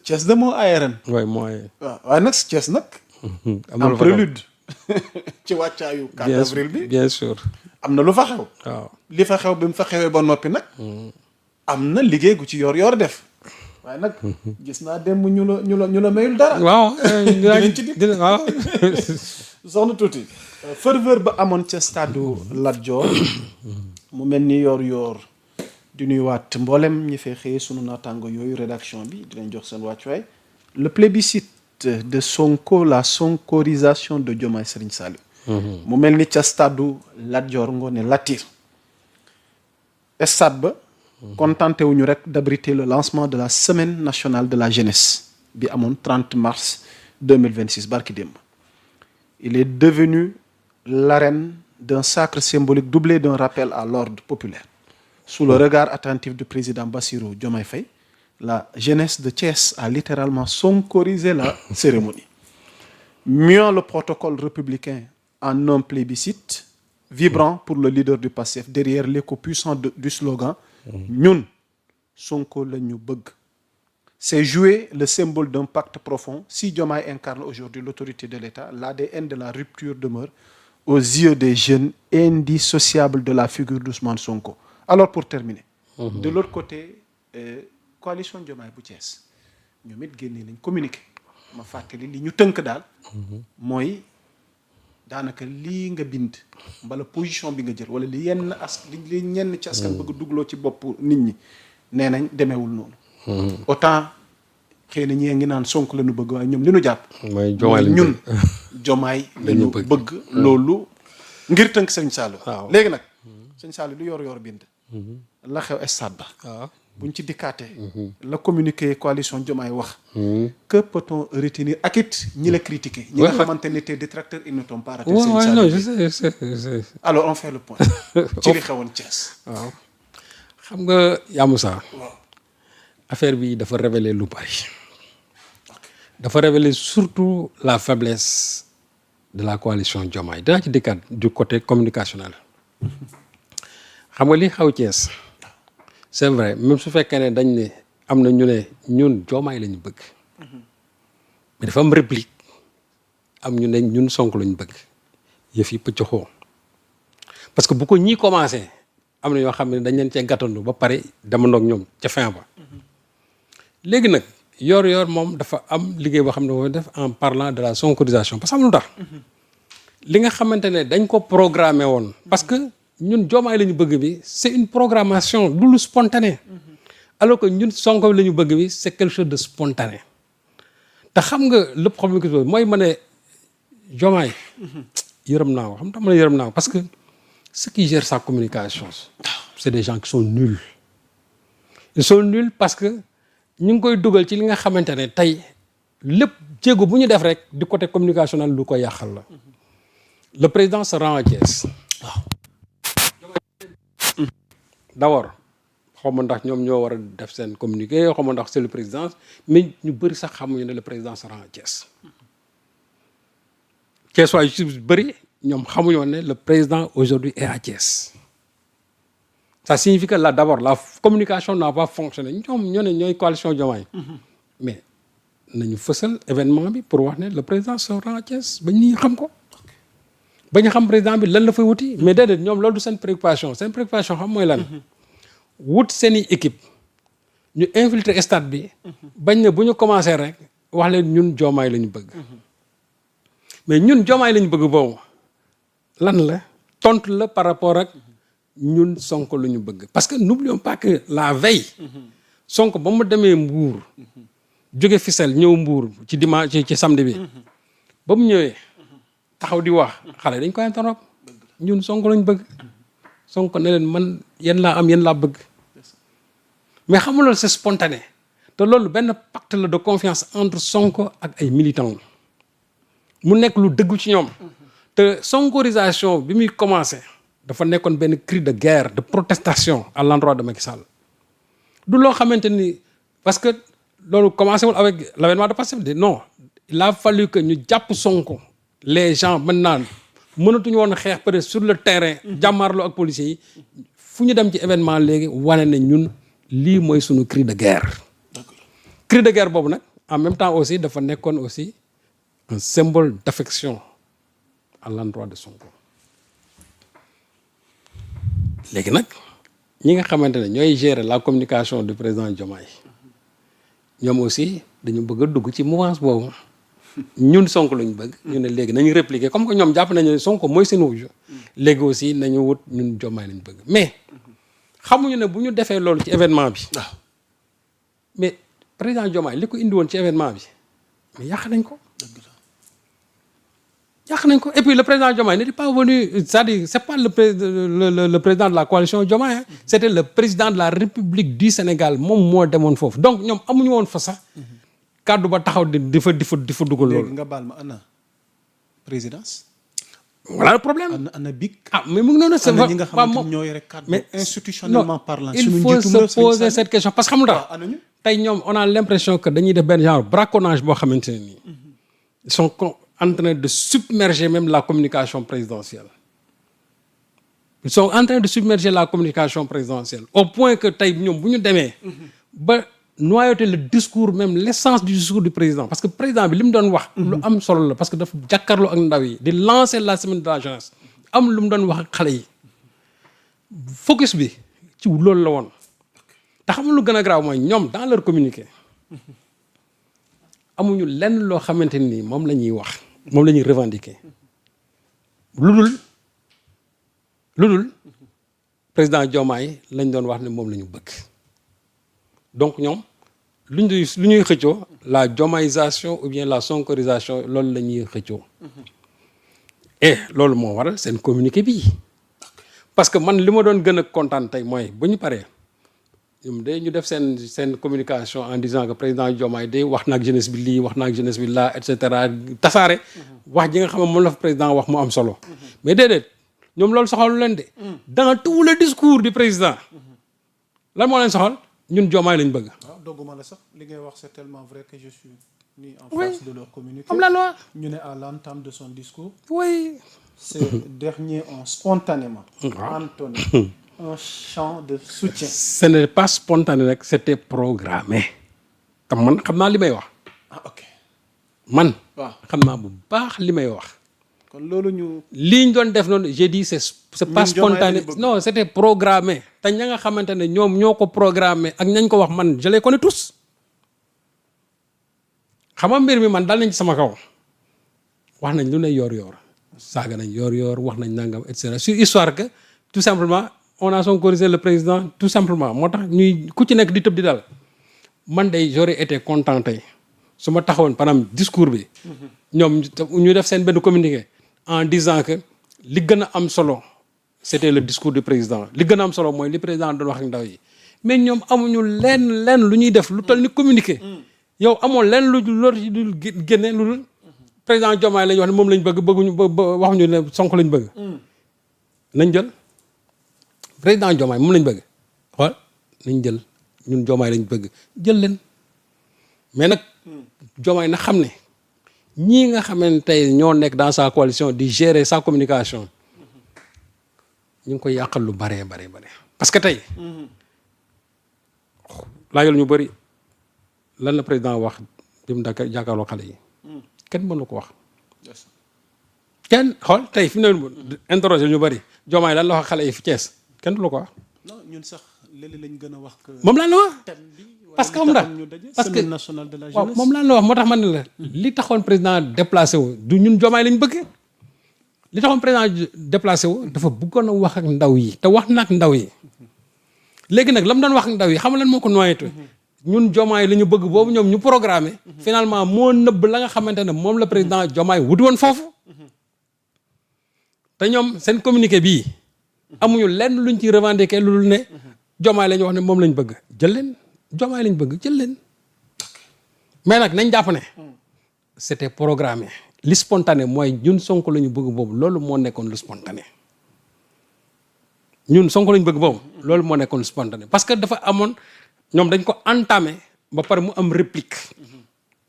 Thiès de moo aaye ren. waaye mooy. waaye nag Thiès nag. am prélude ci wàccaayu 4 avril bi bien sûr. am na lu fa xew. waaw li fa xew bi mu fa xewee ba noppi nag. am na liggéey gu ci yor def. waaye nag gis naa dem ñu la mayul dara. waaw dinañ ci dikk waaw. soxna tuuti. ferveur ba amoon ca stade Lat Dior. mu mel ni yor di nuyuwaat mboolem ñi fee xëyee sunu naataango yooyu rédaction bi dinañ jox seen wàccuwaay. le plébiscite de Sonko, la sonkorisation de Diomaye Serigne Saliou. mu mel ni ca stade Lat Dior Ngoné Latyr. stade ba. contenté wuñu rek d'abriter le lancement de la semaine nationale de la jeunesse bi amoon 30 mars 2026 barki démb. il est devenu l'arène d'un sacre symbolique doublé d'un rappel à l'ordre populaire. Sous le regard attentif du président Bassirou Diomaye Faye, la jeunesse de Thiès a littéralement sonkorisé la cérémonie. Muant le protocole républicain en un plébiscite vibrant pour le leader du PASTEF derrière l'écho puissant du slogan ñun Sonko la ñu bëgg. C'est jouer le symbole d'un pacte profond. Si Diomaye incarne aujourd'hui l'autorité de l'État, l'ADN de la rupture demeure aux yeux des jeunes indissociables de la figure d'Ousmane Sonko. Alors pour terminer, de l'autre côté, coalition Diomaye bu Thiès ñoom it génnee nañ communiqué ma fàttali li ñu tënk daal mooy daanaka lii nga bind mbala position bi nga jël wala li ñenn ci askan bëgg dugloo ci bopp nit ñi nee nañ demeewul noonu. autant xëy na ñee ngi naan Sonko la ñu bëgg waaye ñoom li ñu jàpp. mooy Diomaye ñun Diomaye la ñu bëgg loolu ngir tënk sëñ Saliou. waaw léegi nag sëñ Saliou lu yor bind. la xew stade ba. waaw buñ ci dikkaatee. la communiqué coalition Diomaye wax. que peut-on retenir ak it ñi la critiqué. ñi nga xamante ne tes détracteurs ils ne t'ont pas raté. waaw non je sais. alors on fait le point. ci li xewoon Thiès. waaw xam nga Yamoussa. waaw affaire bi dafa révéler lu bari. dafa révéler surtout la faiblesse de la coalition Diomaye dinaa ci dikkaat du côté communicationnel. xam nga li xaw Thiès c'est vrai même su fekkee ne dañ ne am na ñu ne ñun Diomaye la ñu bëgg mais dafa am réplique am ñu ne ñun Sonko la ñu bëgg yëf yi pëccoxoo parce que bu ko ñii commencé am na yoo xam ne dañ leen cee gàttandu ba pare demandoog ñoom ca fin ba léegi nag yor moom dafa am liggéey boo xam ne def en parlant de la sonkorisation parce que am lu tax li nga xamante ne dañ ko programmé woon parce que ñun Diomaye la ñu bëgg bi c'est une programmation du lu spontané alors que ñun Sonko la ñu bëgg bi c'est quelque chose de spontané te xam nga le problème que mooy ma ne Diomaye yërëm naa ko xam nga yërëm naa ko parce que ceux qui gèrent sa communication c'est des gens qui sont nuls ils sont nuls parce que ñu ngi koy dugal ci li nga xamante ne tey lépp jéego bu ñu def rek du côté communicationnel lu ko yàqal la le président se rend à Thiès waaw d'abord xaw ma ndax ñoom ñoo war a def seen communiqué xaw ma ndax c'est le président mais ñu bëri sax xamuñu ne le président se rend à Thiès Thiès waaye yu bëri ñoom xamuñoo ne le président aujourd'hui est à Thiès ça signifie que là d'abord la communication n'a pas fonctionné ñoom ñoo ne ñooy coalition Diomaye mais nañu fësal événement bi pour wax ne le président se rend à Thiès ba ñu xam ko ba ñu xam président bi lan la fay wuti mais déedéet ñoom loolu du seen préoccupation xam mooy lan wut seeni équipe ñu infiltrer stade bi bañ ne bu ñu commencé rek wax leen ñun Diomaye la ñu bëgg mais ñun Diomaye la ñu bëgg boobu lan la tontu la par rapport ak ñun Sonko la ñu bëgg parce que n'oublions pas que la veille Sonko ba mu demee Mbour jóge Fissel ñëw Mbour ci dimanche ci samedi bi ba mu ñëwee taxaw di wax xale dañ koy interrompre ñun Sonko lañ bëgg Sonko ne leen man yéen laa am yéen laa bëgg mais xamul loolu c'est spontané te loolu benn pacte la de confiance entre Sonko ak ay militants mu nekk lu dëggu ci ñoom te sonkorisation bi muy commencé dafa nekkoon benn cri de guerre de protestation à l'endroit de Macky Sall du loo xamante ni parce que loolu commencé wul avec l'avènement de Pastef non il a fallu que ñu jàpp Sonko les gens maintenant mënatuñu woon xeex peut-être sur le terrain jàmmaarloo ak policiers yi fu ñu dem ci événement léegi wane ne ñun lii mooy suñu cri de guerre cri de guerre boobu nag en même temps aussi dafa nekkoon aussi un symbole d'affection à l'endroit de Sonko. léegi nag ñi nga xamante ne ñooy gérer la communication du président Diomaye ñoom aussi dañu bëgg a dugg ci mouvance boobu ñun Sonko lañu bëgg. ñu ne léegi nañu répliquer comme que ñoom jàpp nañu ne Sonko mooy seen wuju léegi aussi nañu wut ñun Diomaye lañu bëgg mais xamuñu ne bu ñu defee loolu ci événement bi. waaw mais président Diomaye li ko indi woon ci événement bi mais yàq nañ ko. yàq nañ ko et puis le président Diomaye n'était pas venu c'est-à-dire c'est pas le président de la coalition Diomaye hein. C'était le président de la République du Sénégal moom moo demoon foofu donc ñoom amuñu woon fa sax kàddu ba taxaw di fa dugal loolu. léegi nga baal ma ana présidence. voilà le problème. ana BIC. ah mais mu ngi noonu. ana ñi nga xamante ñoo yore kàddu mais institutionnellement parlant. il faut se poser cette question parce que xam nga tey ñoom on a l'impression que dañuy def benn genre braconnage boo xamante ne nii. ils sont en train de submerger même la communication présidentielle. Ils sont en train de submerger la communication présidentielle au point que tey ñoom bu ñu demee ba noyauter le discours même l'essence du discours du président parce que président bi li mu doon wax lu am solo la parce que dafa jàkkaarloo ak ndaw yi di lancer la semaine de la jeunesse am lu mu doon wax ak xale yi focus bi ci loolu la woon te xam lu gën a grave mooy ñoom dans leur communiqué amuñu lenn loo xamante ni moom la ñuy wax moom la ñuy revendiquer lu dul président Diomaye lañ doon wax ne moom la ñu bëgg donc ñoom lu ñuy xëccoo la diomaïsation ou bien la sonkorisation loolu la ñuy xëccoo et loolu moo waral seen communiqué bii parce que man li ma doon gën a kontaan tey mooy bu ñu paree ñoom de ñu def seen communication en disant que président Diomaye de wax na ak jeunesse bi lii wax na ak jeunesse bi laa et cetera tasaare wax ji nga xam ne moom la fa président wax mu am solo mais déedéet ñoom loolu soxalu leen de dans tout le discours du président lan moo leen soxal ñun Diomaye lañ bëgg. waaw dogguma la sax li ngay wax c'est tellement vrai que je suis ni en face de leur communiqué. comme la loi. ñu ne à l'entame de son discours. oui. ces derniers ont spontanément entonné un chant de soutien. Ce n'est pas spontané rek c'était programmé. te man xam naa li may wax. ah ok. man. waaw xam naa bu baax li may wax. kon loolu ñu. lii ñu doon def noonu j'ai dit c'est pas spontané non c'était programmé te ña nga xamante ne ñoom ñoo ko programmé ak ñañ ko wax man je les connais tous xam nga mbir mi man dal nañ ci sama kaw wax nañ lu ne yor saaga nañ yor wax nañ nangam et cetera sur histoire que tout simplement on a sonkorisé le président tout simplement moo tax ñuy ku ci nekk di tëb di dal man day j'aurais été content tey su ma taxawoon par exemple discours bi ñoom ñu def seen benn communiqué en disant que li gën a am solo c'était le discours du président li gën a am solo mooy li président doon wax ak ndaw yi mais ñoom amuñu lenn lu ñuy def lu toll ni communiqué yow amoo lenn lu dul génne lu dul président Diomaye lañ wax ne moom lañ bëgguñu waxuñu ne Sonko lañ bëgg nañ jël président Diomaye moom lañ bëgg xool nañ jël ñun Diomaye lañ bëgg jël leen mais nag Diomaye na xam ne ñii nga xamante tey ñoo nekk dans sa coalition di gérer sa communication ñu ngi koy yàqal lu bare parce que tey laajal ñu bëri lan la président wax bi mu daka jàkkaarloo xale yi kenn mënu ko wax kenn xool tey fi mu ne interroger ñu bëri Diomaye lan la wax xale yi fi Thiès kenn du la ko wax non ñun sax léeg-léeg lañ gën a wax que moom lan la wax parce que xam nga parce que national de la jeunesse waaw moom lan la wax moo tax man ne la li taxoon président déplacé wu du ñun Diomaye lañ bëgg li taxoon président déplacé wu dafa bëggoon a wax ak ndaw yi te wax na ak ndaw yi léegi nag la mu doon wax ak ndaw yi xam nga lan moo ko noyetu ñun Diomaye la ñu bëgg boobu ñoom ñu programmé finalement moo nëbb la nga xamante ne moom la président Diomaye wuti woon foofu te ñoom seen communiqué bii amuñu lenn luñ ci revendiquer lu dul ne Diomaye la ñu wax ne moom lañ bëgg jël leen Diomaye lañ bëgg jël leen mais nag nañ jàpp ne c'était programmé li spontané mooy ñun Sonko la ñu bëgg boobu loolu moo nekkoon lu spontané ñun Sonko la ñu bëgg boobu loolu moo nekkoon lu spontané parce que dafa amoon ñoom dañ ko entamé ba pare mu am réplique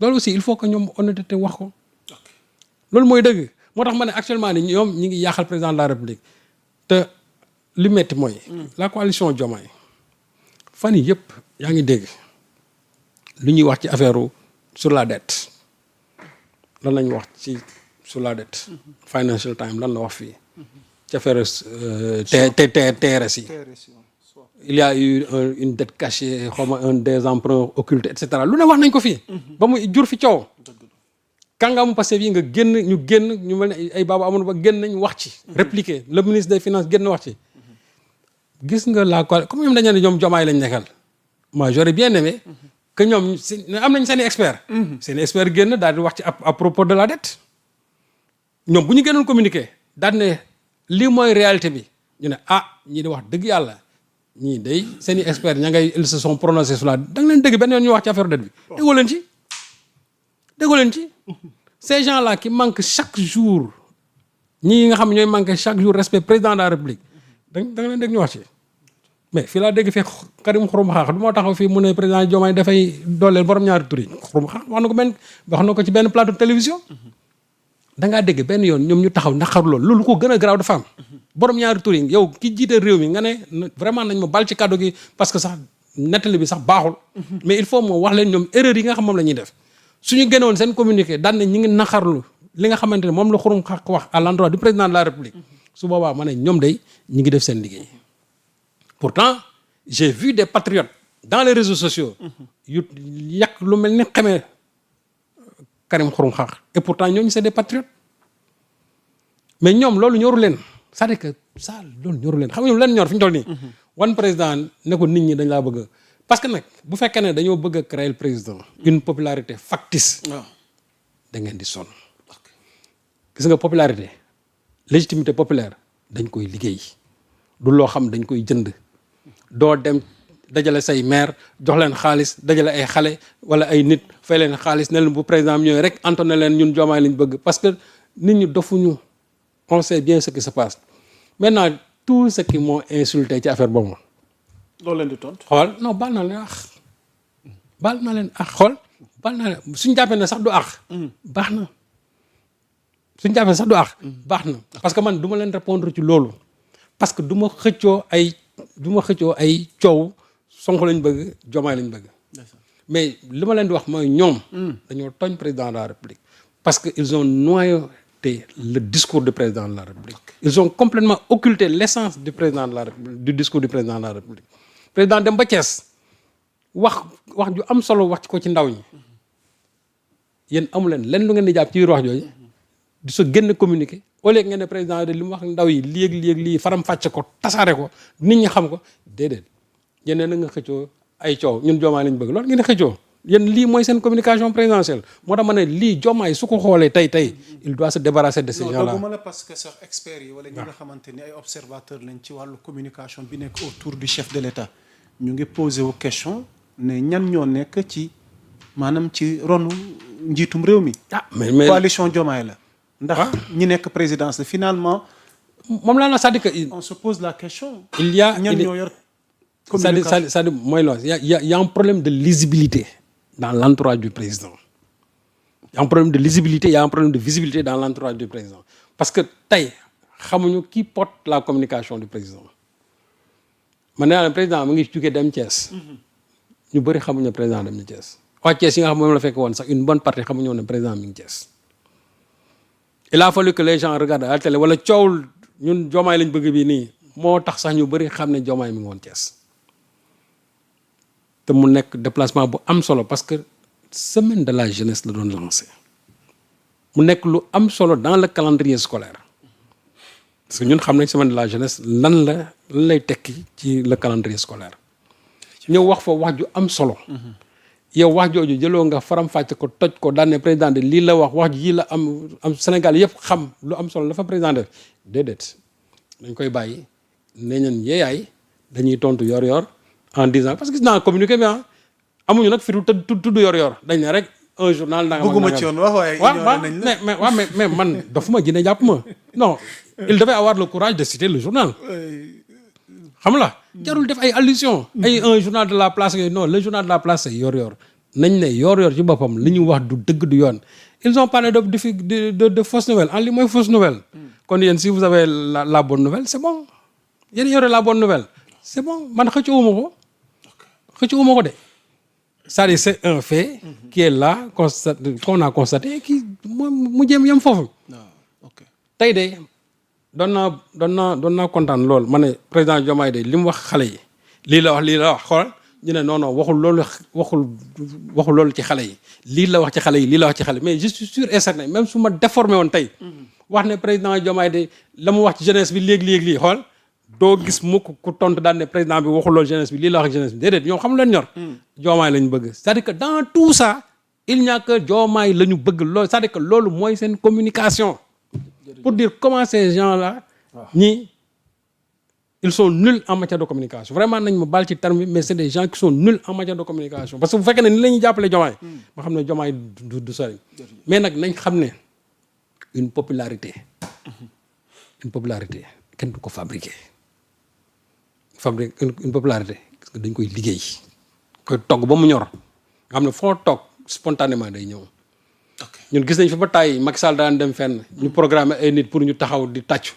loolu aussi il faut que ñoom honnêteté wax ko loolu mooy dëgg moo tax ma ne actuellement ni ñoom ñi ngi yàqal président de la république te li metti mooy la coalition Diomaye fan yi yëpp yaa ngi dégg lu ñuy wax ci affaire sur la dette lan lañ wax ci sur la dette. Financial Times lan la wax fii ci affaire TRS yi. Il y a eu une dette cachée xaw ma un des emprunts occultés et cetera lu ne wax nañ ko fii. ba mu jur fi coow. kàngaamu Pastef yi nga génn ñu mel ne ay Baba Amadou Ba génn nañ wax ci. répliqué le ministre des finances génn wax ci. gis nga la quoi comme ñoom dañu ne ñoom Diomaye lañ nekkal moi j'aurais bien aimé que ñoom am nañ seen i experts. seen i experts génn daal di wax ci à propos de la dette. ñoom bu ñu génnoon communiqué daal ne lii mooy réalité bi ñu ne ñii di wax dëgg yàlla ñii day seen i experts ña ngay ils se sont prononcés sur la da nga leen dëgg benn yoon ñu wax ci affaire dette bi. déggoo leen ci. Ces gens-là qui manquent chaque jour ñii nga xam ne ñooy manqué chaque jour respect président de la République da nga leen dégg ñu wax ci. mais fii laa dégg fekk Karim Xurum Xaax du moo taxaw fii mu ne président Diomaye dafay dooleel borom ñaari tur yi Xurum Xaax wax na ko ci benn plateau de télévision. da ngaa dégg benn yoon ñoom ñu taxaw naqar loolu ko gën a garaaw dafa am. borom ñaari tur yi yow ki jiite réew mi nga ne vraiment nañ ma bal ci kàddu gi parce que sax nettali bi sax baaxul. mais il faut moo wax leen ñoom erreur yi nga xam moom la ñuy def. suñu génnoon seen communiqué daan ne ñi ngi naqarlu li nga xamante ne moom la Xurum Xaax wax à l'endroit du président de la République. su boobaa ma ne ñoom day ñi ngi def seen liggéey. Pourtant, j'ai vu des patriotes dans les réseaux sociaux yu yàq lu mel ni xamee Karim Xurum Xaax et pourtant ñooñu c'est des patriotes mais ñoom loolu ñoru leen c'est-à-dire que ça loolu ñoru leen xam nga ñoom leen ñor fi ñu toll nii. wan président ne ko nit ñi dañ laa bëgg parce que nag bu fekkee ne dañoo bëgg a créer le président une popularité factice. da ngeen di sonn. gis nga popularité légitimité populaire dañ koy liggéey du loo xam dañ koy jënd. doo dem dajale say maire jox leen xaalis dajale ay xale wala ay nit fay leen xaalis ne leen bu président am ñëwee rek antonné leen ñun Diomaye lañ bëgg parce que nit ñi dofuñu on sait bien ce qui se passe maintenant tout ce qui m'ont insulté ci affaire boobu. loolu leen di tontu. xool non baal naa leen xool baal naa leen suñu jàppee ne sax du àq. baax na suñu jàppee ne sax du àq. baax na parce que man du ma leen répondre ci loolu parce que du ma xëccoo ay coow Sonko lañ bëgg Diomaye lañ bëgg. mais li ma leen di wax mooy ñoom. dañoo tooñ président de la République. parce que ils ont noyauté le discours du président de la République. ils ont complètement occulté l'essence du président de la République du discours du président de la République. président dem ba Thiès wax ju am solo wax ko ci ndaw ñi yéen amu leen lenn lu ngeen di jàpp ci biir wax jooju di so génn communiqué. au lieu ngeen ne président de li mu wax ndaw yi lii faram fàcce ko tasaare ko nit ñi xam ko déedéet yéen na nga xëccoo ay coow ñun Diomaye lañ bëgg loolu ngeen di xëccoo yéen lii mooy seen communication présidentielle moo tax ma ne lii Diomaye su ko xoolee tey il doit se débarrasser de ces gens là. non la parce que sax experts yi wala ñi nga xamante ni ay observateurs lañ ci wàllu communication bi nekk autour du chef de l'État ñu ngi posé wu question ne ñan ñoo nekk ci maanaam ci ronu njiitum réew mi. mais coalition Diomaye la. ndax ñi nekk présidence finalement. moom laa na c'est-à-dire que on se pose la question. il y a ñan ñoo yor communication c'est-à-dire mooy loolu il y a un problème de lisibilité dans l'entourage du président. Il y a un problème de lisibilité il y a un problème de visibilité dans l'entourage du président parce que tey xamuñu qui porte la communication du président. man nee naa ne président mu ngi jógee dem Thiès. ñu bëri xamuñu ne président dem na Thiès. waa Thiès yi nga xam moom la fekk woon sax une bonne partie xamuñu ne président mi ngi Thiès. il a fallu que les gens regardent à la télé wala coowul ñun Diomaye lañ bëgg bi nii moo tax sax ñu bëri xam ne Diomaye mi ngi woon Thiès te mu nekk déplacement bu am solo parce que semaine de la jeunesse la doon lancé mu nekk lu am solo dans le calendrier scolaire parce que ñun xam nañ semaine de la jeunesse lan lay tekki ci le calendrier scolaire ñëw wax fa wax ju am solo. yow wax jooju jëloo nga faram-fàcce ko toj ko daan ne président de lii la wax ji la am Sénégal yëpp xam lu am solo dafa président de déedéet dañ koy bàyyi ne ñeen yeeyaay dañuy tontu yor-yor en disant parce que gis naa communiqué bi amuñu nag fi tudd yor-yor dañ ne rek un journal. bëgguma ci woon wax waaye. mais man dafuma jine jàpp ma non il devait avoir le courage de citer le journal. xam la jarul def ay allusions. ay un journal de la place yooyu non le journal de la place c'est yor-yor nañ ne yor-yor ci boppam li ñu wax du dëgg du yoon ils ont parlé de fausse nouvelle en li mooy fausse nouvelle. kon yéen si vous avez la bonne nouvelle c'est bon yéen yore la bonne nouvelle c'est bon man xëccoowuma ko de c'est-à-dire c'est un fait qui est là qu'on a constaté qui mu jëm yam foofu. ok tey de doon naa kontaan lool ma ne président Diomaye de li mu wax xale yi lii la wax xool ñu ne non waxul loolu ci xale yi lii la wax ci xale yi lii la wax ci xale yi mais je suis sûr et certain même su ma déformé woon tey wax ne président Diomaye de la mu wax ci jeunesse bi léegi xool doo gis mukk ku tontu daan ne président bi waxul loolu jeunesse bi lii la wax jeunesse bi déedéet ñoom xam leen ñor Diomaye lañ bëgg c'est-à-dire que dans tout ça il n'y a que Diomaye la ñu bëgg loolu c'est-à-dire que loolu mooy seen communication pour dire comment ces gens-là ñii ils sont nuls en matière de communication vraiment nañ ma baal ci terme bi mais c'est des gens qui sont nuls en matière de communication parce que bu fekkee ne ni la ñuy jàppale Diomaye ma xam ne Diomaye du sori mais nag nañ xam ne une popularité kenn du ko fabriquer une popularité parce que dañ koy liggéey koy togg ba mu ñor nga xam ne foo toog spontanément day ñëw ñun gis nañ fi ba tàyyi Macky Sall daan dem fenn ñu programmer ay nit pour ñu taxaw di tàccu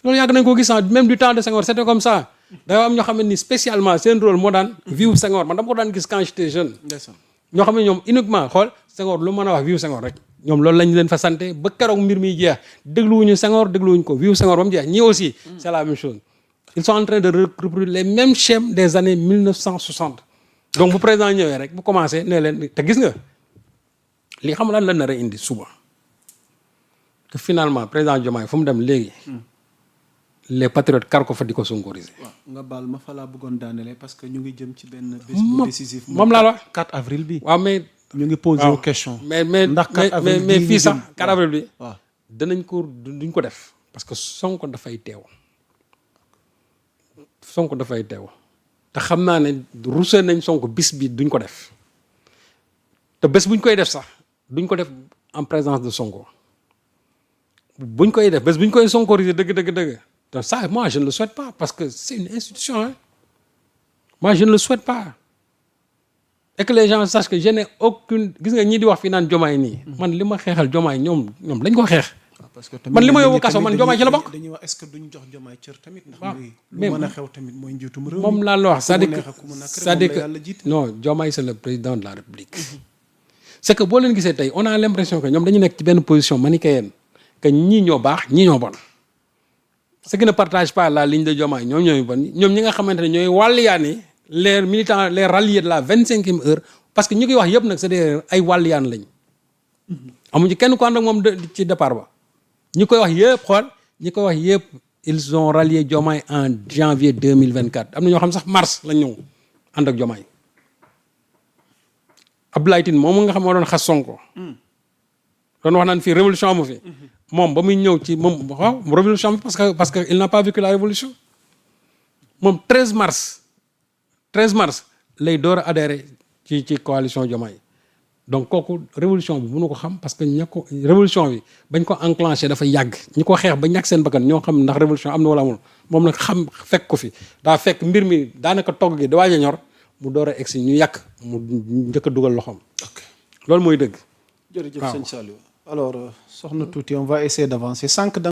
loolu yàgg nañ ko gis même du temps de Senghor c'était comme ça dafa am ñoo xam ne ni spécialement seen rôle moo daan vive Senghor man dama ko daan gis quand j'étais jeune ñoo xam ne ñoom uniquement xool Senghor lu mën a wax vive Senghor rek ñoom loolu lañ leen fa santé ba keroog mbir mi jeex dégluwuñu Senghor dégluwuñu ko vive Senghor ba mu jeex ñii aussi c'est la même chose ils sont en train de reproduire les mêmes schèmes des années 1960 donc bu président ñëwee rek bu commencé ne leen te gis nga li xam lan la nar a indi suba que finalement président Diomaye fu mu dem léegi les patriotes kar ko fa di ko sonkoriser. waaw nga baal ma fa laa bëggoon daanelee parce que ñu ngi jëm ci benn bés bu décisif. moom laa la 4 avril bi. waaw mais ñu ngi posé aux questions. ndax 4 avril mais fii sax 4 avril bi. waaw danañ ko duñ ko def parce que Sonko dafay teew te xam naa ne rusé nañ Sonko bis bi duñ ko def te bés buñ koy def sax duñ ko def en présence de Sonko buñ koy def bés buñ koy sonkoriser dëgg. Donc ça, moi, je ne le souhaite pas parce que c'est une institution. Hein. Moi, je ne le souhaite pas. Et que les gens sachent que je n'ai aucune... Gis nga ñi di wax fii naan Diomaye nii. man li ma xeexal Diomaye ñoom lañ ko xeex. parce que man li ma yóbbu kaso man Diomaye ci la bokk. dañuy wax est-ce que duñ jox Diomaye cër tamit. ndax waaw lu mën a xew tamit mooy njiitum réew mi. moom laa la wax c'est-à-dire que non Diomaye c'est le président de la République. C'est que boo leen gisee tey on a l'impression que ñoom dañu nekk ci benn position manichéenne que ñii ñoo baax ñii ñoo bon. ceux qui ne partagent pas la ligne de Diomaye ñoom ñooy bon ñoom ñi nga xamante ne ñooy wàlliyaani les militants les ralliés de la 25e heure parce que ñu koy wax yëpp nag c'est des ay wàlliyaan lañ amuñu kenn ko ànd ak moom ci départ ba ñi koy wax yëpp xool ñi koy wax yëpp ils ont rallié Diomaye en janvier 2024 am na ñoo xam sax mars lañ ñëw ànd ak Diomaye Abdoulaye Tine moom nga xam moo doon xas Sonko doon wax naan fii révolution amu fi moom ba muy ñëw ci moom waaw révolution bi parce que il n'a pas vécu la révolution moom 13 mars lay door a adhéré ci coalition Diomaye donc kooku révolution bi mënu ko xam parce que révolution bi bañ ko enclenché dafa yàgg ñi ko xeex ba ñàkk seen bakkan ñoo xam ndax révolution am na wala amul moom nag xam fekk ko fi daa fekk mbir mi daanaka togg gi da waaj a ñor mu door a egsi ñu yàq mu njëkk a dugal loxoom. loolu mooy dëgg. jërëjëf sëñ Saliou alors soxna tuuti on va essayer d'avancer sànq